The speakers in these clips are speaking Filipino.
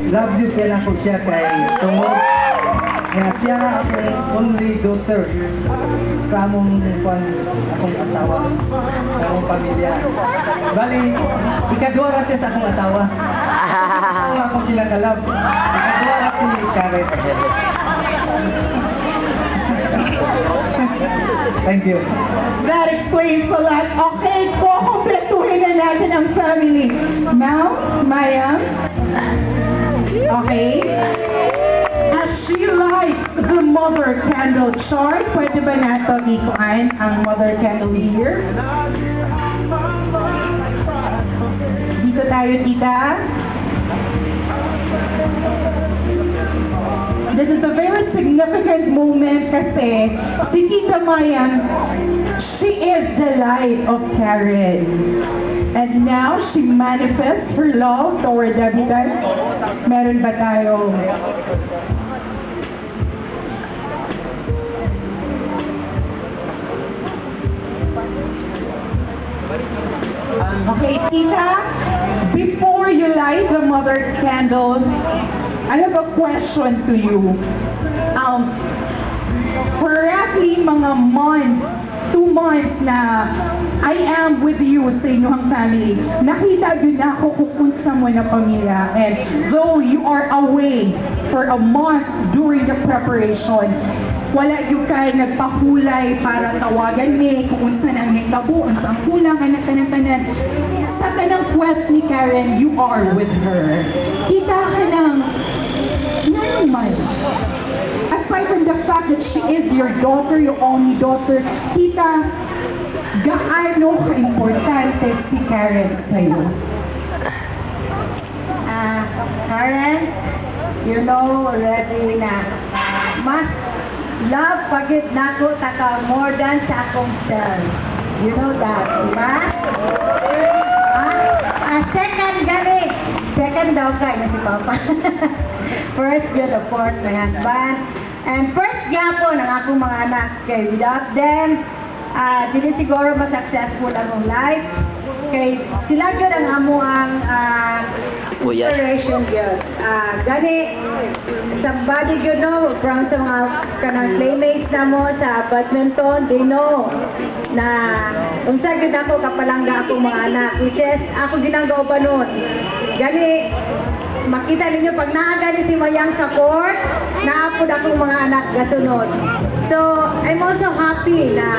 love you kaya ako siya kay tungod. Kaya siya akong only daughter sa among akong asawa, sa among pamilya. Bali, ikadua ra siya sa akong asawa. Ako akong kinakalab. Ikadua ra si Karen. Thank you. That explains a lot. Okay, kukumpletuhin na natin ang family. Ma'am, Maya. Okay. As she lights the mother candle chart, pwede ba nato ikuan ang mother candle here? Dito tayo, tita. This is a very significant moment kasi si Tita Mayan, she is the light of Karen. And now she manifests her love toward Davidas. Meron ba tayo? Okay, Tita, before you light the mother candles, I have a question to you. Roughly mga months, 2 months na I am with you sa inyong family. Nakita din ako kung unsa mo na pamilya. And though you are away for a month during the preparation, wala yung kayo nagpahulay para tawagan ni kung unsa nang hitabo, unsa ang kulang, anak-tanan-tanan. Sa kanang quest ni Karen, you are with her. Kita ka ng naman. Aside from the fact that she is your daughter, your only daughter, kita, gaano ka-importante si Karen sa'yo? Karen, you know already na mas love pagit nako taka more than sa akong self. You know that, diba? Second gani. Second daw ka na si Papa. First yun, of course, my husband. And first gyapon ang akong mga anak. Kay without them, dili siguro ma-successful ang life. Kay sila yun ang amo ang inspiration yun. Gani, somebody you know, from sa mga kanang playmates na mo sa badminton, they know na unsa gyud ako kapalangga akong mga anak, which is ako ginagawa pa noon. Gani, makita ninyo pag naagani si Mayang sa court, naapod akong mga anak gasunod. So, I'm also happy na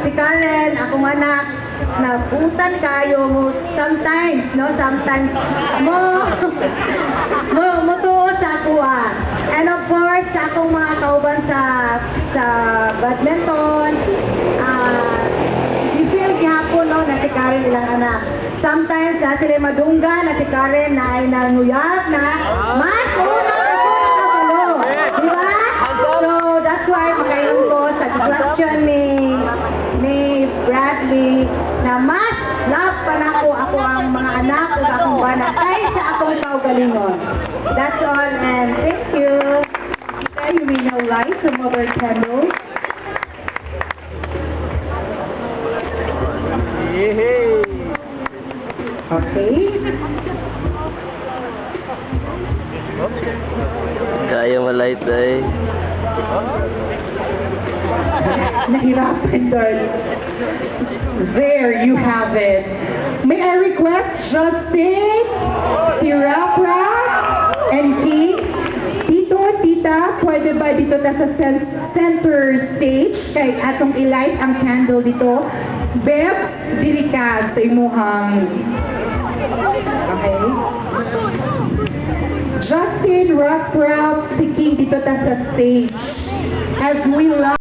si Karen, akong anak, nabutan kayo mo sometimes, no? Sometimes mo tuo sa kuha. And of course, sa akong mga kauban sa badminton, i-feel gihapon, no, na si Karen ilang anak. Sometimes, na sila madungga, na si Karen na ay nanguyab na, mas una ako nakabalo. Diba? So, that's why makayon ko sa question ni Bradley na mas love pa na ako ang mga anak o akong bana kaysa akong kaugalingon. That's all, and thank you. You may now light the mother candle. Okay. Kaya malight ay. Nahirapan doon. There you have it. May I request Justin, si Rapra, and King, Tito, Tita, pwede ba dito ta sa center stage kay atong ilight ang candle dito? Beb, dili ka sa imuhang. Okay. Justin, Rapra, si King dito ta sa stage. As we light